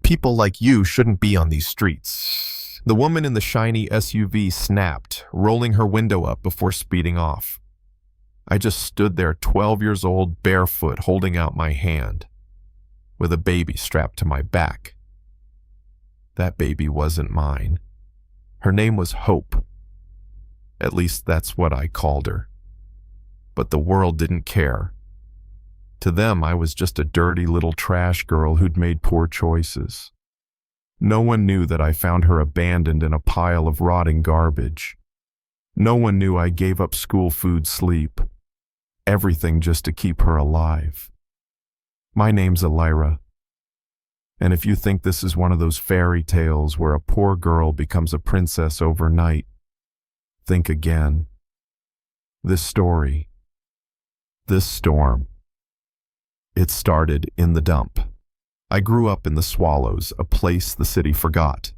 People like you shouldn't be on these streets. The woman in the shiny SUV snapped, rolling her window up before speeding off. I just stood there, 12 years old, barefoot, holding out my hand, with a baby strapped to my back. That baby wasn't mine. Her name was Hope. At least that's what I called her. But the world didn't care. To them, I was just a dirty little trash girl who'd made poor choices. No one knew that I found her abandoned in a pile of rotting garbage. No one knew I gave up school food, sleep, everything just to keep her alive. My name's Elira. And if you think this is one of those fairy tales where a poor girl becomes a princess overnight, think again. This story, this storm, it started in the dump. I grew up in the Swallows, a place the city forgot.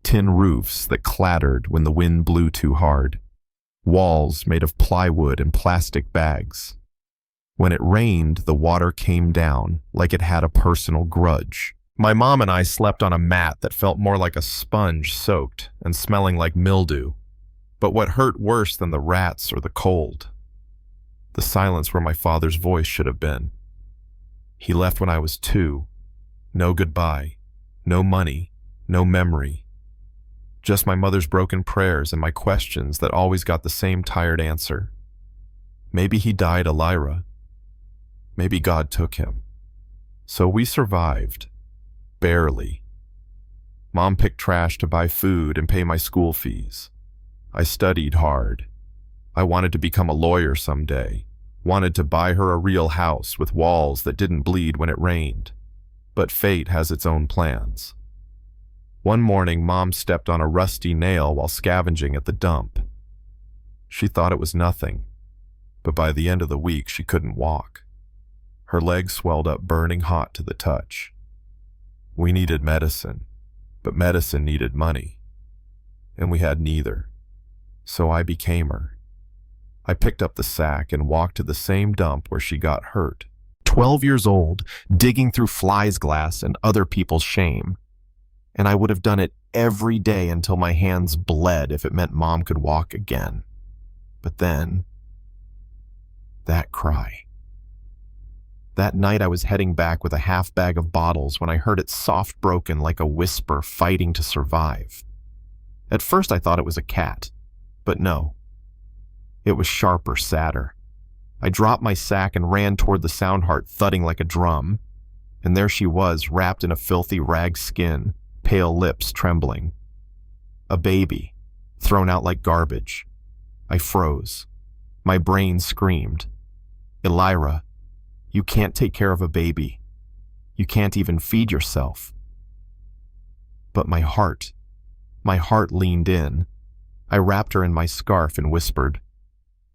Tin roofs that clattered when the wind blew too hard. Walls made of plywood and plastic bags. When it rained, the water came down like it had a personal grudge. My mom and I slept on a mat that felt more like a sponge, soaked and smelling like mildew. But what hurt worse than the rats or the cold? The silence where my father's voice should have been. He left when I was 2. No goodbye, no money, no memory. Just my mother's broken prayers and my questions that always got the same tired answer. Maybe he died, Elira. Maybe God took him. So we survived. Barely. Mom picked trash to buy food and pay my school fees. I studied hard. I wanted to become a lawyer someday. Wanted to buy her a real house with walls that didn't bleed when it rained. But fate has its own plans. One morning, Mom stepped on a rusty nail while scavenging at the dump. She thought it was nothing, but by the end of the week, she couldn't walk. Her legs swelled up burning hot to the touch. We needed medicine, but medicine needed money, and we had neither. So I became her. I picked up the sack and walked to the same dump where she got hurt. 12 years old, digging through flies glass and other people's shame. And I would have done it every day until my hands bled if it meant Mom could walk again. But then, that cry. That night I was heading back with a half bag of bottles when I heard it soft broken like a whisper fighting to survive. At first I thought it was a cat, but no. It was sharper, sadder. I dropped my sack and ran toward the sound heart, thudding like a drum. And there she was, wrapped in a filthy rag skin, pale lips trembling. A baby, thrown out like garbage. I froze. My brain screamed. Elira, you can't take care of a baby. You can't even feed yourself. But my heart leaned in. I wrapped her in my scarf and whispered,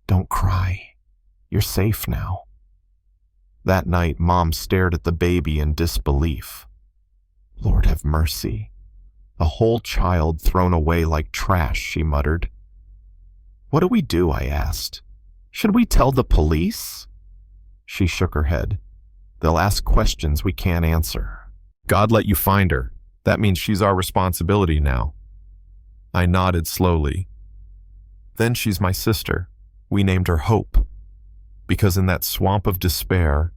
"Don't cry. You're safe now." That night, Mom stared at the baby in disbelief. Lord have mercy. A whole child thrown away like trash, she muttered. What do we do? I asked. Should we tell the police? She shook her head. They'll ask questions we can't answer. God let you find her. That means she's our responsibility now. I nodded slowly. Then she's my sister. We named her Hope, because in that swamp of despair,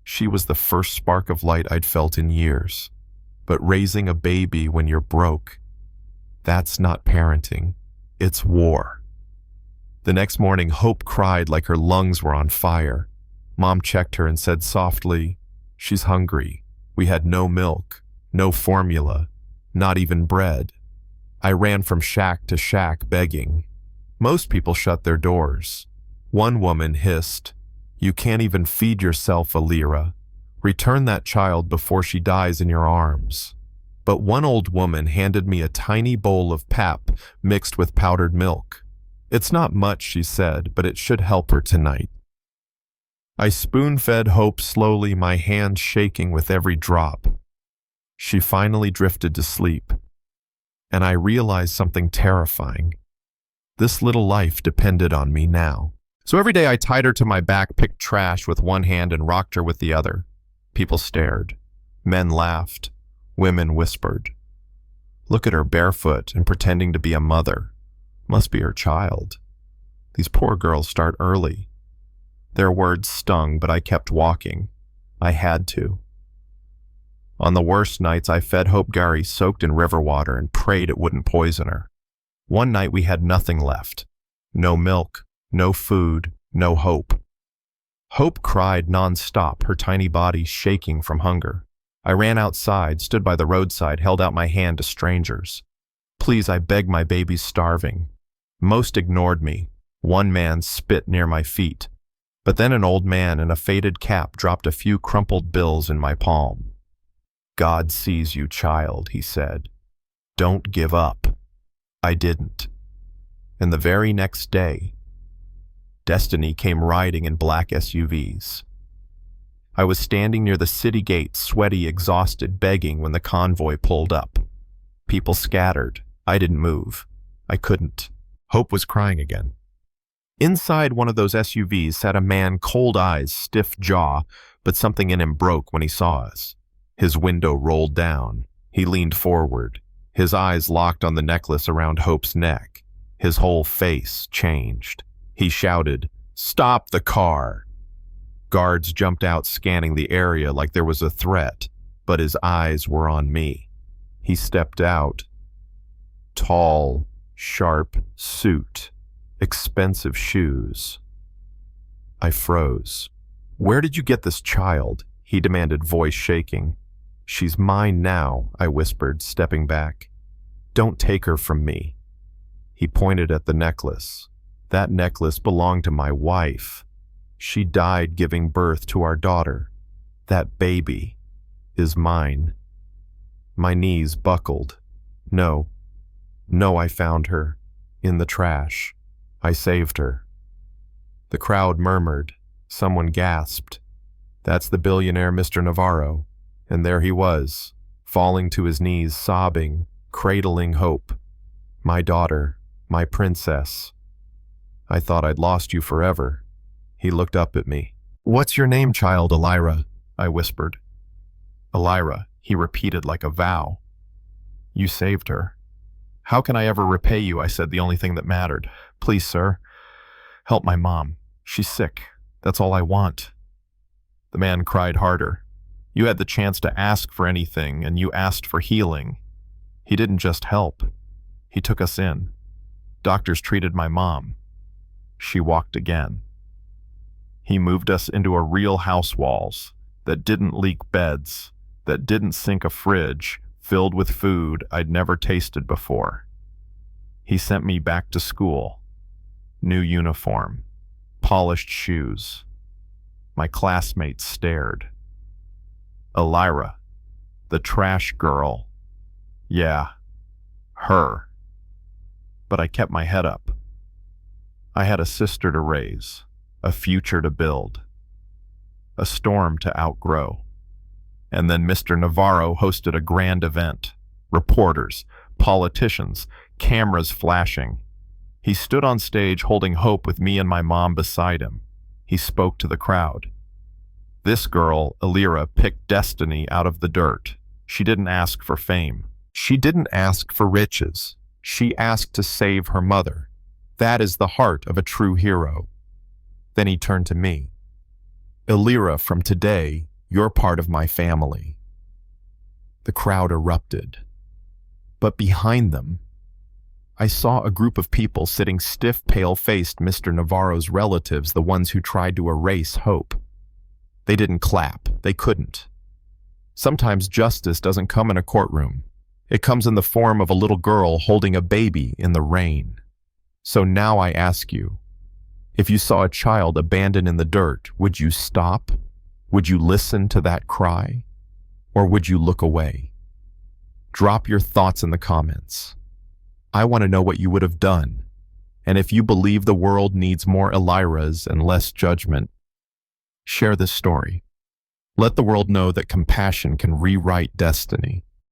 she was the first spark of light I'd felt in years. But raising a baby when you're broke, that's not parenting, it's war. The next morning, Hope cried like her lungs were on fire. Mom checked her and said softly, "She's hungry. We had no milk, no formula, not even bread." I ran from shack to shack begging. Most people shut their doors. One woman hissed, "You can't even feed yourself, Elira. Return that child before she dies in your arms." But one old woman handed me a tiny bowl of pap mixed with powdered milk. "It's not much," she said, "but it should help her tonight." I spoon-fed Hope slowly, my hand shaking with every drop. She finally drifted to sleep, and I realized something terrifying. This little life depended on me now. So every day I tied her to my back, picked trash with one hand, and rocked her with the other. People stared. Men laughed. Women whispered. Look at her barefoot and pretending to be a mother. Must be her child. These poor girls start early. Their words stung, but I kept walking. I had to. On the worst nights, I fed Hope Gary soaked in river water and prayed it wouldn't poison her. One night we had nothing left. No milk, no food, no hope. Hope cried non-stop, her tiny body shaking from hunger. I ran outside, stood by the roadside, held out my hand to strangers. Please, I begged, my baby's starving. Most ignored me. One man spit near my feet. But then an old man in a faded cap dropped a few crumpled bills in my palm. God sees you, child, he said. Don't give up. I didn't. And the very next day, Destiny came riding in black SUVs. I was standing near the city gate, sweaty, exhausted, begging when the convoy pulled up. People scattered. I didn't move. I couldn't. Hope was crying again. Inside one of those SUVs sat a man, cold eyes, stiff jaw, but something in him broke when he saw us. His window rolled down. He leaned forward. His eyes locked on the necklace around Hope's neck. His whole face changed. He shouted, "Stop the car!" Guards jumped out, scanning the area like there was a threat, but his eyes were on me. He stepped out. Tall, sharp suit, expensive shoes. I froze. "Where did you get this child?" he demanded, voice shaking. "She's mine now," I whispered, stepping back. "Don't take her from me." He pointed at the necklace. That necklace belonged to my wife. She died giving birth to our daughter. That baby is mine. My knees buckled. No, I found her. In the trash. I saved her. The crowd murmured. Someone gasped. That's the billionaire Mr. Navarro. And there he was, falling to his knees, sobbing, cradling Hope. My daughter, my princess. I thought I'd lost you forever. He looked up at me. "What's your name, child?" "Elira," I whispered. "Elira," he repeated like a vow. "You saved her." "How can I ever repay you?" I said, the only thing that mattered. "Please, sir, help my mom. She's sick. That's all I want." The man cried harder. "You had the chance to ask for anything, and you asked for healing. He didn't just help. He took us in. Doctors treated my mom. She walked again. He moved us into a real house walls that didn't leak beds, that didn't sink a fridge filled with food I'd never tasted before. He sent me back to school. New uniform, polished shoes. My classmates stared. Elira, the trash girl. Yeah, her. But I kept my head up. I had a sister to raise, a future to build, a storm to outgrow. And then Mr. Navarro hosted a grand event. Reporters, politicians, cameras flashing. He stood on stage holding Hope with me and my mom beside him. He spoke to the crowd. This girl, Elira, picked destiny out of the dirt. She didn't ask for fame. She didn't ask for riches. She asked to save her mother. That is the heart of a true hero. Then he turned to me. "Elira, from today, you're part of my family." The crowd erupted. But behind them, I saw a group of people sitting stiff, pale-faced, Mr. Navarro's relatives, the ones who tried to erase Hope. They didn't clap. They couldn't. Sometimes justice doesn't come in a courtroom. It comes in the form of a little girl holding a baby in the rain. So now I ask you, if you saw a child abandoned in the dirt, would you stop? Would you listen to that cry? Or would you look away? Drop your thoughts in the comments. I want to know what you would have done. And if you believe the world needs more Eliras and less judgment, share this story. Let the world know that compassion can rewrite destiny.